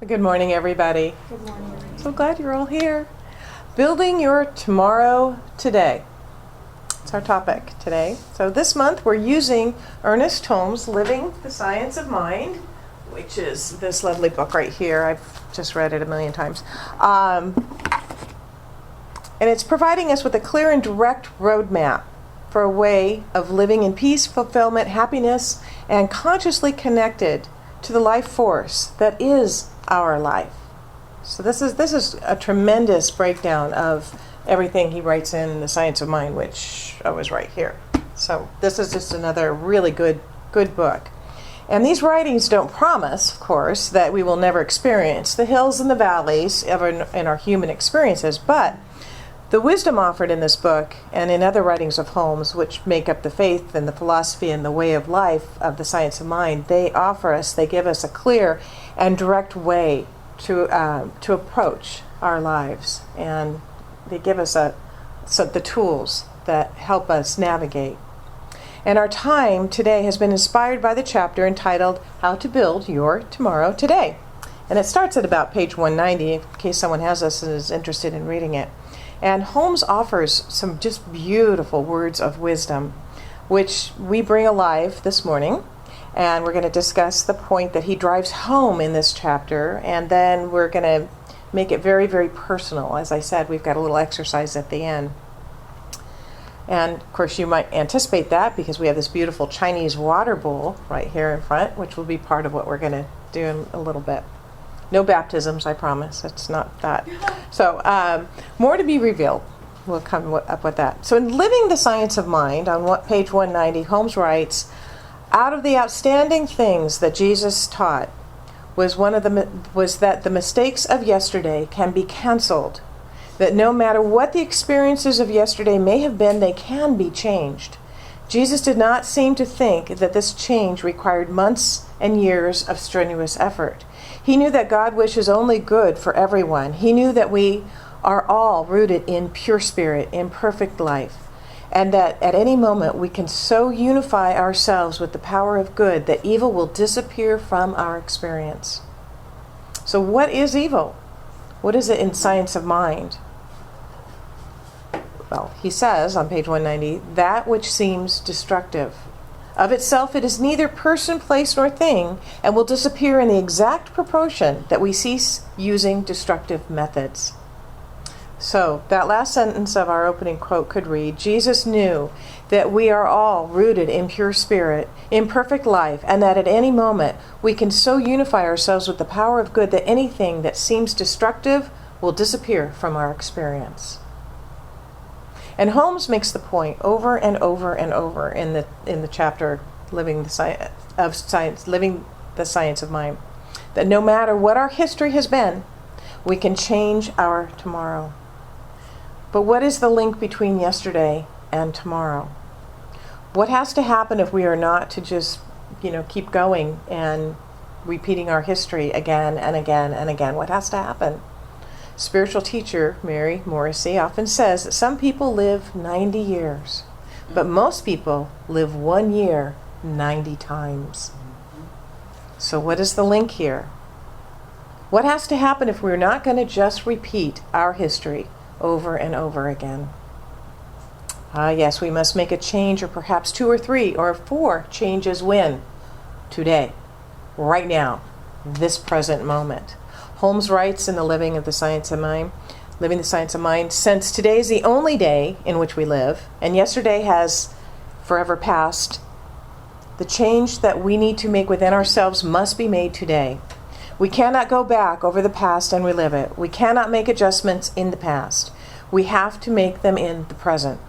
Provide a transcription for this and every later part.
Good morning, everybody. Good morning. So glad you're all here. Building your tomorrow today. It's our topic today. So this month we're using Ernest Holmes' Living the Science of Mind, which is this lovely book right here. I've just read it a million times. And it's providing us with a clear and direct roadmap for a way of living in peace, fulfillment, happiness, and consciously connected to the life force that is our life. So this is a tremendous breakdown of everything he writes in The Science of Mind, which was right here. So this is just another really good book. And these writings don't promise, of course, that we will never experience the hills and the valleys in our human experiences, but the wisdom offered in this book and in other writings of Holmes, which make up the faith and the philosophy and the way of life of The Science of Mind, they give us a clear and direct way to approach our lives, and they give us the tools that help us navigate. And our time today has been inspired by the chapter entitled How to Build Your Tomorrow Today. And it starts at about page 190, in case someone has this and is interested in reading it. And Holmes offers some just beautiful words of wisdom, which we bring alive this morning. And we're going to discuss the point that he drives home in this chapter. And then we're going to make it very, very personal. As I said, we've got a little exercise at the end. And of course, you might anticipate that because we have this beautiful Chinese water bowl right here in front, which will be part of what we're going to do in a little bit. No baptisms, I promise. It's not that. So, more to be revealed. We'll come up with that. So, in Living the Science of Mind, on page 190, Holmes writes, out of the outstanding things that Jesus taught was that the mistakes of yesterday can be canceled, that no matter what the experiences of yesterday may have been, they can be changed. Jesus did not seem to think that this change required months and years of strenuous effort. He knew that God wishes only good for everyone. He knew that we are all rooted in pure spirit, in perfect life, and that at any moment we can so unify ourselves with the power of good that evil will disappear from our experience. So what is evil? What is it in Science of Mind? Well, he says on page 190, that which seems destructive. Of itself, it is neither person, place, nor thing, and will disappear in the exact proportion that we cease using destructive methods. So, that last sentence of our opening quote could read, Jesus knew that we are all rooted in pure spirit, in perfect life, and that at any moment we can so unify ourselves with the power of good that anything that seems destructive will disappear from our experience. And Holmes makes the point over and over and over in the chapter Living the Science of Mind, that no matter what our history has been, we can change our tomorrow. But what is the link between yesterday and tomorrow? What has to happen if we are not to just, keep going and repeating our history again and again and again? What has to happen? Spiritual teacher Mary Morrissey often says that some people live 90 years, but most people live 1 year 90 times. So what is the link here? What has to happen if we're not going to just repeat our history over and over again? Yes, we must make a change, or perhaps 2 or 3 or 4 changes when? Today, right now, this present moment. Holmes writes in the Living the Science of Mind, since today is the only day in which we live, and yesterday has forever passed, the change that we need to make within ourselves must be made today. We cannot go back over the past and relive it. We cannot make adjustments in the past. We have to make them in the present.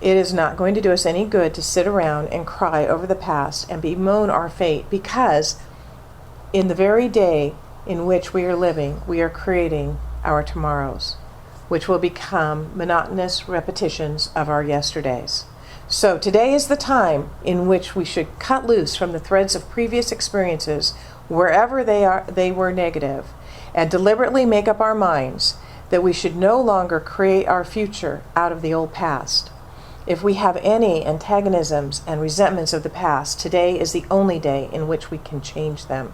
It is not going to do us any good to sit around and cry over the past and bemoan our fate, because in the very day in which we are living, we are creating our tomorrows, which will become monotonous repetitions of our yesterdays. So today is the time in which we should cut loose from the threads of previous experiences, wherever they were negative, and deliberately make up our minds that we should no longer create our future out of the old past. If we have any antagonisms and resentments of the past, today is the only day in which we can change them.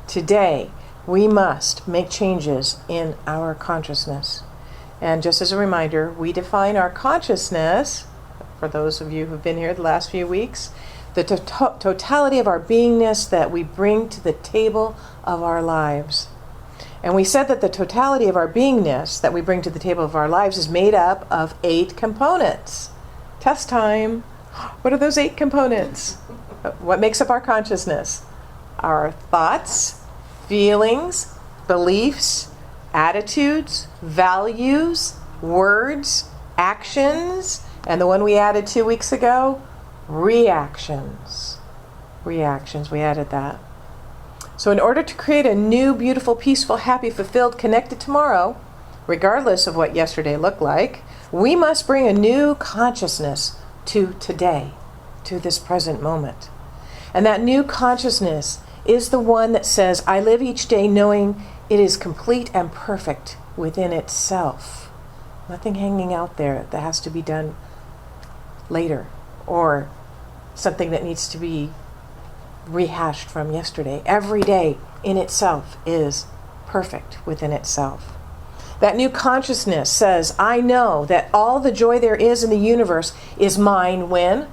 Today, we must make changes in our consciousness. And just as a reminder, we define our consciousness, for those of you who've been here the last few weeks, the totality of our beingness that we bring to the table of our lives. And we said that the totality of our beingness that we bring to the table of our lives is made up of 8 components. Test time. What are those 8 components? What makes up our consciousness? Our thoughts, feelings, beliefs, attitudes, values, words, actions, and the one we added 2 weeks ago, reactions. Reactions, we added that. So in order to create a new, beautiful, peaceful, happy, fulfilled, connected tomorrow, regardless of what yesterday looked like, we must bring a new consciousness to today, to this present moment. And that new consciousness is the one that says, I live each day knowing it is complete and perfect within itself. Nothing hanging out there that has to be done later, or something that needs to be rehashed from yesterday. Every day in itself is perfect within itself. That new consciousness says, I know that all the joy there is in the universe is mine when?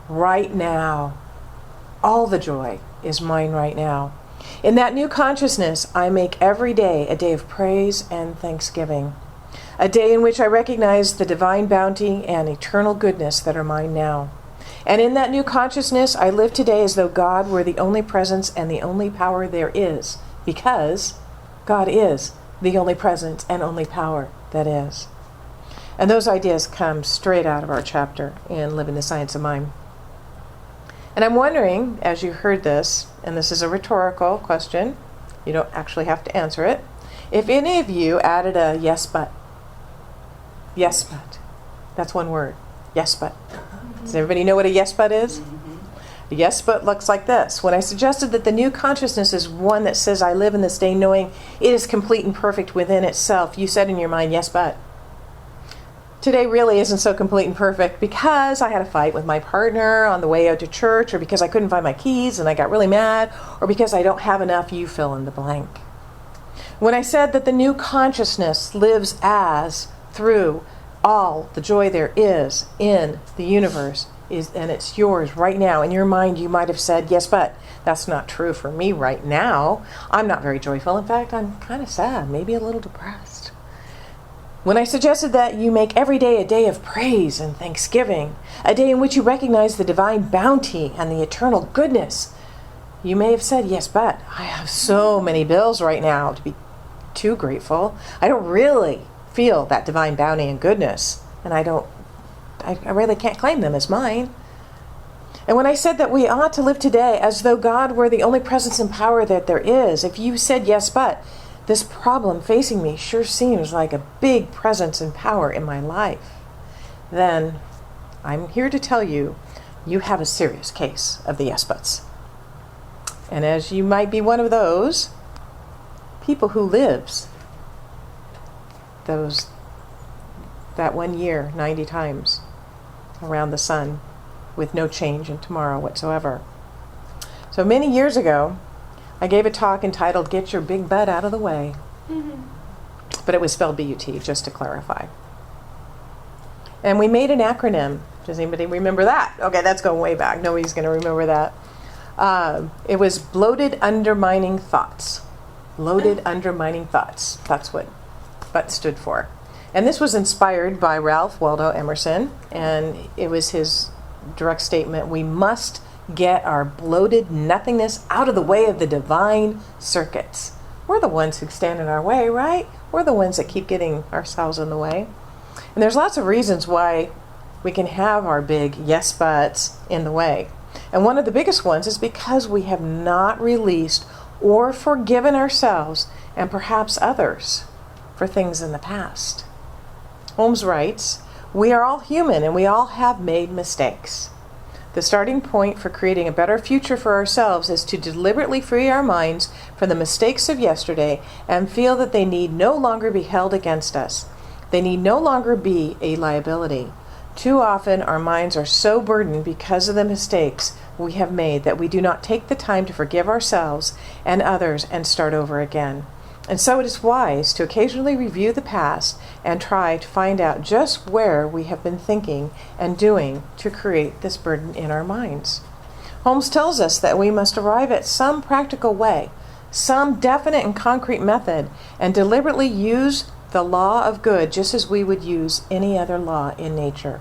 Right now. All the joy is mine right now. In that new consciousness, I make every day a day of praise and thanksgiving. A day in which I recognize the divine bounty and eternal goodness that are mine now. And in that new consciousness, I live today as though God were the only presence and the only power there is, because God is the only presence and only power that is. And those ideas come straight out of our chapter in Living the Science of Mind. And I'm wondering, as you heard this, and this is a rhetorical question, you don't actually have to answer it, if any of you added a yes but. Yes but. That's one word. Yes but. Does everybody know what a yes but is? A yes but looks like this. When I suggested that the new consciousness is one that says I live in this day knowing it is complete and perfect within itself, you said in your mind, yes but. Today really isn't so complete and perfect because I had a fight with my partner on the way out to church, or because I couldn't find my keys and I got really mad, or because I don't have enough, you fill in the blank. When I said that the new consciousness lives as, through, all the joy there is in the universe, and it's yours right now. In your mind, you might have said, yes, but that's not true for me right now. I'm not very joyful. In fact, I'm kind of sad, maybe a little depressed. When I suggested that you make every day a day of praise and thanksgiving, a day in which you recognize the divine bounty and the eternal goodness, you may have said, yes, but I have so many bills right now to be too grateful. I don't really feel that divine bounty and goodness, and I really can't claim them as mine. And when I said that we ought to live today as though God were the only presence and power that there is, if you said yes, but this problem facing me sure seems like a big presence and power in my life, then I'm here to tell you, you have a serious case of the yes buts. And as you might be one of those people who lives that 1 year 90 times around the sun with no change in tomorrow whatsoever. So many years ago, I gave a talk entitled Get Your Big Butt Out of the Way. But it was spelled B-U-T, just to clarify. And we made an acronym. Does anybody remember that? Okay, that's going way back. Nobody's going to remember that. It was Bloated Undermining Thoughts. Bloated Undermining Thoughts. That's what BUT stood for. And this was inspired by Ralph Waldo Emerson, and it was his direct statement, we must get our bloated nothingness out of the way of the divine circuits. We're the ones who stand in our way, right? We're the ones that keep getting ourselves in the way. And there's lots of reasons why we can have our big yes buts in the way. And one of the biggest ones is because we have not released or forgiven ourselves and perhaps others for things in the past. Holmes writes, we are all human and we all have made mistakes. The starting point for creating a better future for ourselves is to deliberately free our minds from the mistakes of yesterday and feel that they need no longer be held against us. They need no longer be a liability. Too often our minds are so burdened because of the mistakes we have made that we do not take the time to forgive ourselves and others and start over again. And so it is wise to occasionally review the past and try to find out just where we have been thinking and doing to create this burden in our minds. Holmes tells us that we must arrive at some practical way, some definite and concrete method, and deliberately use the law of good just as we would use any other law in nature.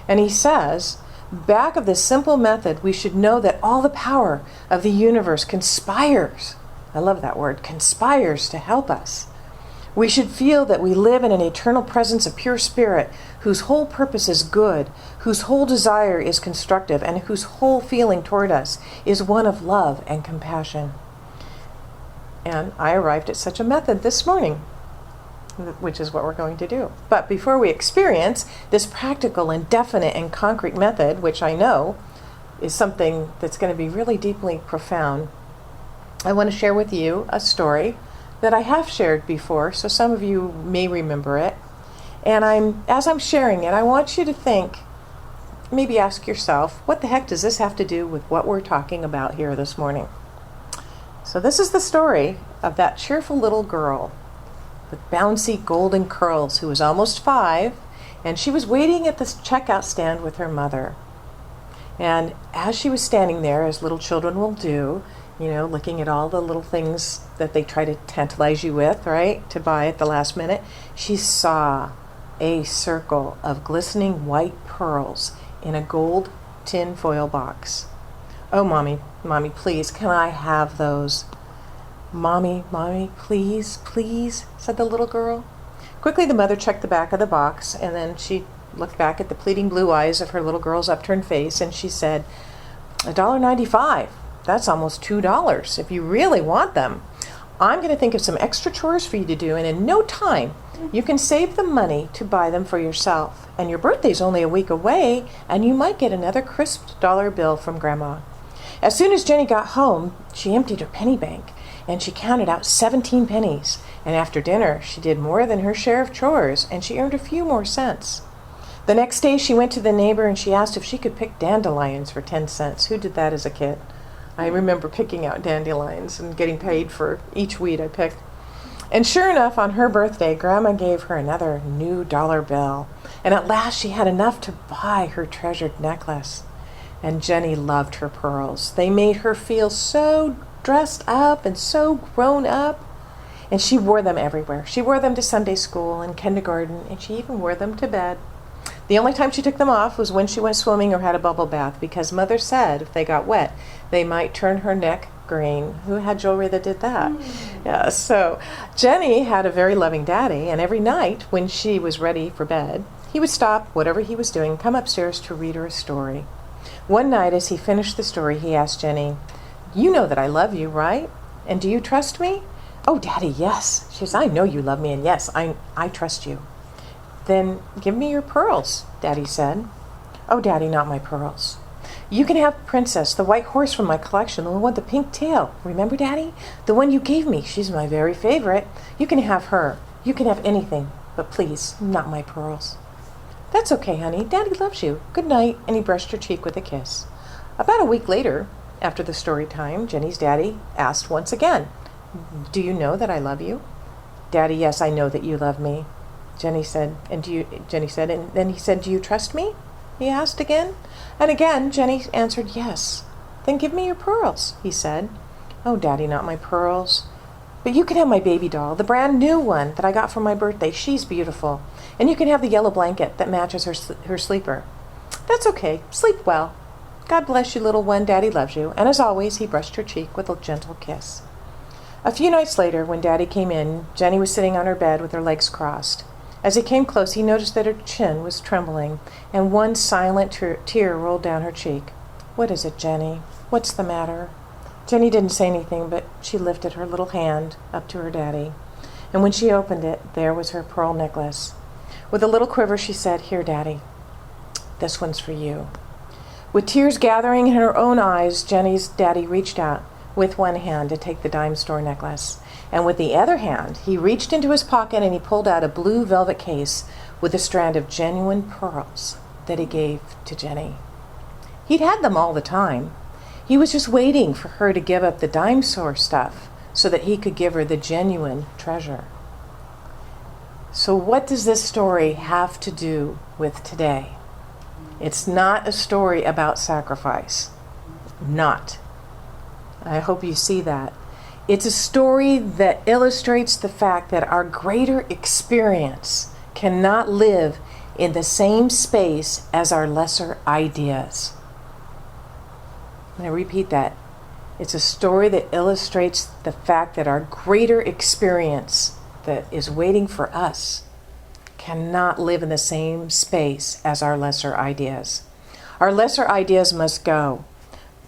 And he says, back of this simple method, we should know that all the power of the universe conspires. I love that word, conspires to help us. We should feel that we live in an eternal presence of pure spirit, whose whole purpose is good, whose whole desire is constructive, and whose whole feeling toward us is one of love and compassion. And I arrived at such a method this morning, which is what we're going to do. But before we experience this practical and definite and concrete method, which I know is something that's going to be really deeply profound, I want to share with you a story that I have shared before, so some of you may remember it. And as I'm sharing it, I want you to think, maybe ask yourself, what the heck does this have to do with what we're talking about here this morning? So this is the story of that cheerful little girl with bouncy golden curls who was almost 5, and she was waiting at the checkout stand with her mother. And as she was standing there, as little children will do, looking at all the little things that they try to tantalize you with, right, to buy at the last minute, she saw a circle of glistening white pearls in a gold tin foil box. Oh, Mommy, please, can I have those? Mommy, please, said the little girl. Quickly, the mother checked the back of the box, and then she looked back at the pleading blue eyes of her little girl's upturned face, and she said, $1.95. That's almost $2 if you really want them. I'm going to think of some extra chores for you to do, and in no time, you can save the money to buy them for yourself. And your birthday's only a week away, and you might get another crisp dollar bill from Grandma. As soon as Jenny got home, she emptied her penny bank, and she counted out 17 pennies. And after dinner, she did more than her share of chores, and she earned a few more cents. The next day, she went to the neighbor, and she asked if she could pick dandelions for 10 cents. Who did that as a kid? I remember picking out dandelions and getting paid for each weed I picked. And sure enough, on her birthday, Grandma gave her another new dollar bill. And at last she had enough to buy her treasured necklace. And Jenny loved her pearls. They made her feel so dressed up and so grown up. And she wore them everywhere. She wore them to Sunday school and kindergarten, and she even wore them to bed. The only time she took them off was when she went swimming or had a bubble bath, because Mother said if they got wet, they might turn her neck green. Who had jewelry that did that? Yeah, so Jenny had a very loving daddy, and every night when she was ready for bed, he would stop whatever he was doing, come upstairs to read her a story. One night as he finished the story, he asked Jenny, "You know that I love you, right? And do you trust me?" "Oh, Daddy, yes." She says, "I know you love me, and yes, I trust you." "Then give me your pearls," Daddy said. "Oh, Daddy, not my pearls. You can have Princess, the white horse from my collection, the one with the pink tail. Remember, Daddy? The one you gave me. She's my very favorite. You can have her. You can have anything, but please, not my pearls." "That's okay, honey. Daddy loves you. Good night," and he brushed her cheek with a kiss. About a week later, after the story time, Jenny's daddy asked once again, "Do you know that I love you?" "Daddy, yes, I know that you love me." Jenny said, and then he said, "Do you trust me?" he asked again. And again, Jenny answered, "Yes." "Then give me your pearls," he said. "Oh, Daddy, not my pearls. But you can have my baby doll, the brand new one that I got for my birthday. She's beautiful. And you can have the yellow blanket that matches her sleeper." "That's okay. Sleep well. God bless you, little one. Daddy loves you." And as always, he brushed her cheek with a gentle kiss. A few nights later, when Daddy came in, Jenny was sitting on her bed with her legs crossed. As he came close, he noticed that her chin was trembling, and one silent tear rolled down her cheek. "What is it, Jenny? What's the matter?" Jenny didn't say anything, but she lifted her little hand up to her daddy. And when she opened it, there was her pearl necklace. With a little quiver, she said, "Here, Daddy. This one's for you." With tears gathering in her own eyes, Jenny's daddy reached out with one hand to take the dime store necklace. And with the other hand, he reached into his pocket and he pulled out a blue velvet case with a strand of genuine pearls. that he gave to Jenny. He'd had them all the time. He was just waiting for her to give up the dime store stuff so that he could give her the genuine treasure. So what does this story have to do with today? It's not a story about sacrifice. Not. I hope you see that. It's a story that illustrates the fact that our greater experience cannot live in the same space as our lesser ideas. I'm going to repeat that. It's a story that illustrates the fact that our greater experience that is waiting for us cannot live in the same space as our lesser ideas. Our lesser ideas must go.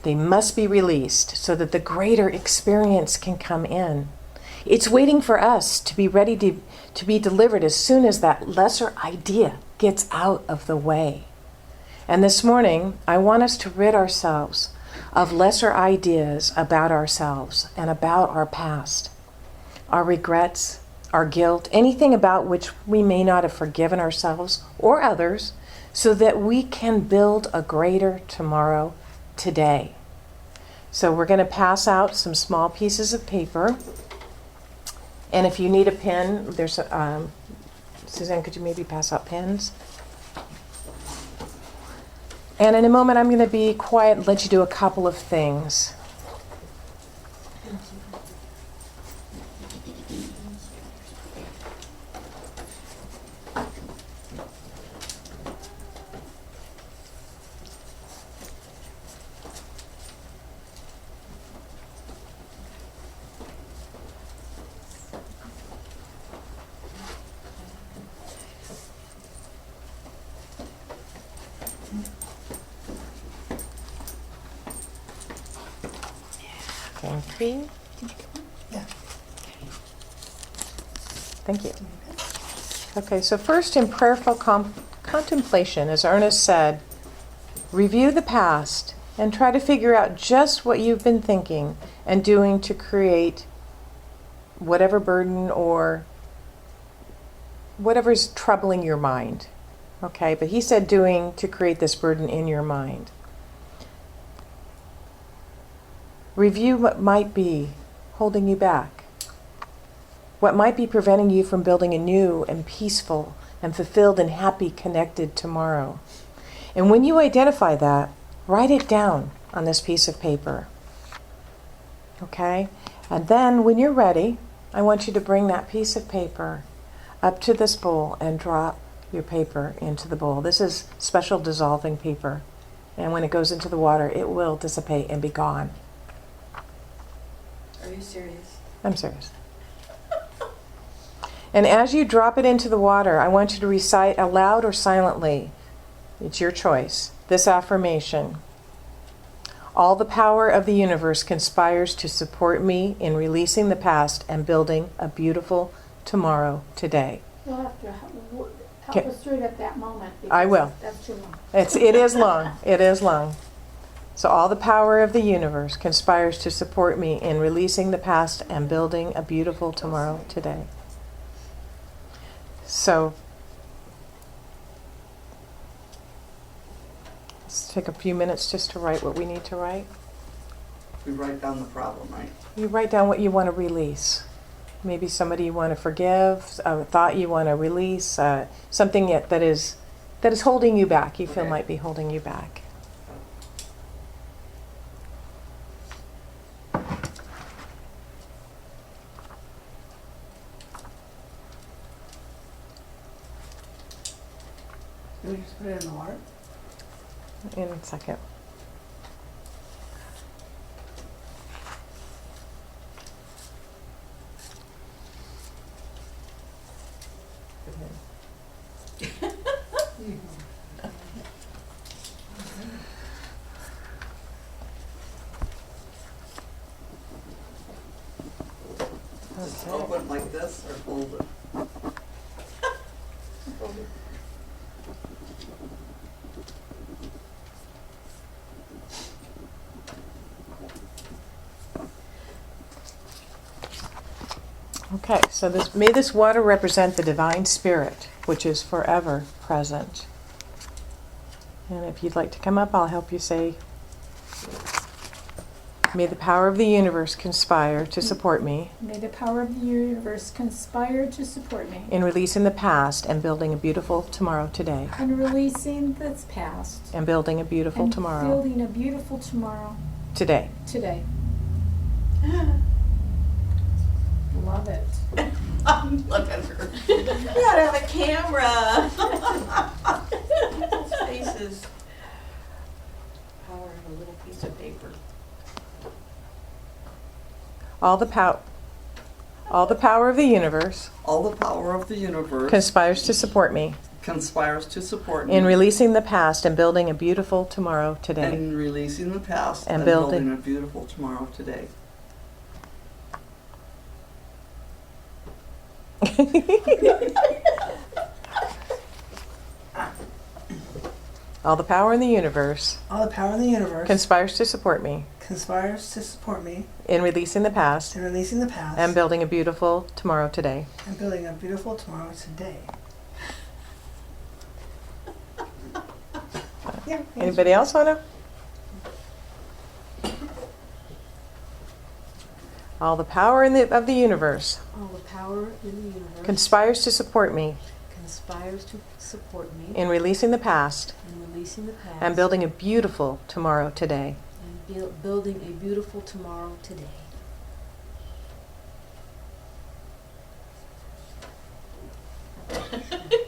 They must be released so that the greater experience can come in. It's waiting for us to be ready to be delivered as soon as that lesser idea gets out of the way. And this morning, I want us to rid ourselves of lesser ideas about ourselves and about our past, our regrets, our guilt, anything about which we may not have forgiven ourselves or others, so that we can build a greater tomorrow today. So we're going to pass out some small pieces of paper. And if you need a pen, there's Suzanne, could you maybe pass out pens? And in a moment, I'm going to be quiet and let you do a couple of things. Thank you. Yeah. Thank you. Okay, so first in prayerful contemplation, as Ernest said, review the past and try to figure out just what you've been thinking and doing to create whatever burden or whatever's troubling your mind. Okay, but he said doing to create this burden in your mind. Review what might be holding you back. What might be preventing you from building a new and peaceful and fulfilled and happy connected tomorrow. And when you identify that, write it down on this piece of paper. Okay? And then when you're ready, I want you to bring that piece of paper up to this bowl and drop your paper into the bowl. This is special dissolving paper. And when it goes into the water, it will dissipate and be gone. Are you serious? I'm serious. And as you drop it into the water, I want you to recite aloud or silently, it's your choice, this affirmation. All the power of the universe conspires to support me in releasing the past and building a beautiful tomorrow today. You'll have to help Okay. us through it at that moment. I will. That's too long. It is long. It is long. So all the power of the universe conspires to support me in releasing the past and building a beautiful tomorrow today. So let's take a few minutes just to write what we need to write. We write down the problem, right? You write down what you want to release. Maybe somebody you want to forgive, a thought you want to release, something that is holding you back, you feel Okay. might be holding you back. Can we just put it in the water? In a second. Open it like this or fold it? Okay, so may this water represent the divine spirit, which is forever present. And if you'd like to come up, I'll help you say, may the power of the universe conspire to support me May the power of the universe conspire to support me in releasing the past and building a beautiful tomorrow today. in releasing this past And building a beautiful and tomorrow building a beautiful tomorrow today. today. Love it. Look at her. You gotta have a camera. People's faces. Power of a little piece of paper. All the power of the universe All the power of the universe conspires to support me conspires to support me in releasing the past and building a beautiful tomorrow today. and releasing the past And and building- building a beautiful tomorrow today. All the power in the universe All the power in the universe conspires to support me conspires to support me in releasing the past in releasing the past and building a beautiful tomorrow today. and building a beautiful tomorrow today. Yeah. Anybody else want to? All the power of the universe All the power in the universe conspires to support me conspires to support me in releasing the past in releasing the past and building a beautiful tomorrow today. and building a beautiful tomorrow today.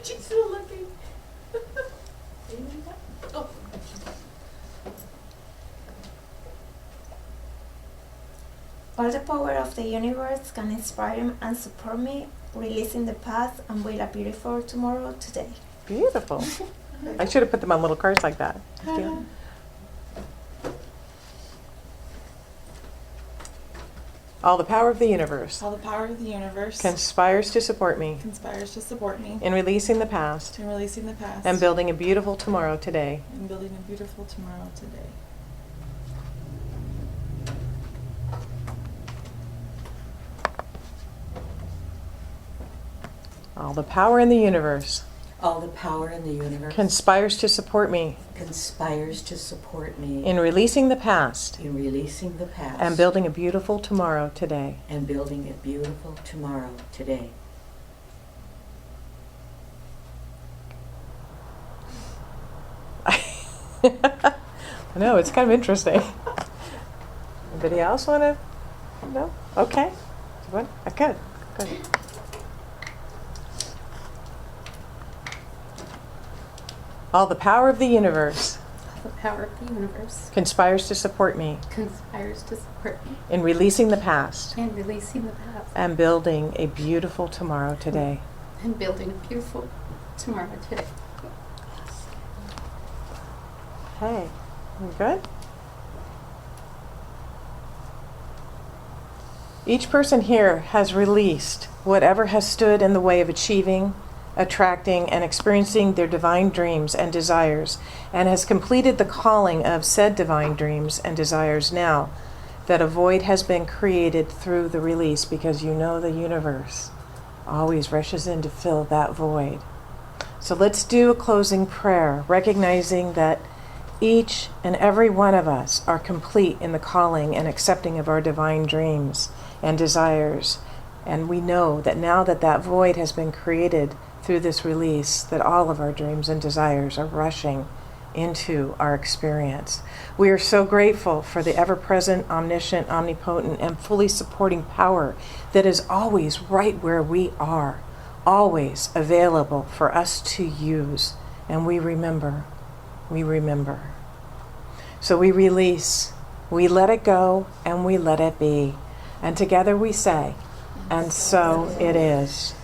She's still looking. All the power of the universe can inspire and support me, releasing the past and build a beautiful tomorrow today. Beautiful. I should have put them on little cards like that. All the power of the universe All the power of the universe conspires to support me conspires to support me in releasing the past in releasing the past and building a beautiful tomorrow today. and building a beautiful tomorrow today. All the power in the universe All the power in the universe conspires to support me conspires to support me in releasing the past in releasing the past and building a beautiful tomorrow today. and building a beautiful tomorrow today. I know, it's kind of interesting. Anybody else want to? No? Okay. What? Good. Good. All the power of the universe The power of the universe conspires to support me conspires to support me in releasing the past in releasing the past and building a beautiful tomorrow today. and building a beautiful tomorrow today. Hey, you good? Each person here has released whatever has stood in the way of achieving, attracting, and experiencing their divine dreams and desires, and has completed the calling of said divine dreams and desires now that a void has been created through the release, because you know the universe always rushes in to fill that void. So let's do a closing prayer, recognizing that each and every one of us are complete in the calling and accepting of our divine dreams and desires. And we know that now that that void has been created through this release, that all of our dreams and desires are rushing into our experience. We are so grateful for the ever-present, omniscient, omnipotent, and fully supporting power that is always right where we are, always available for us to use. And we remember. So we release, we let it go, and we let it be. And together we say, and so it is.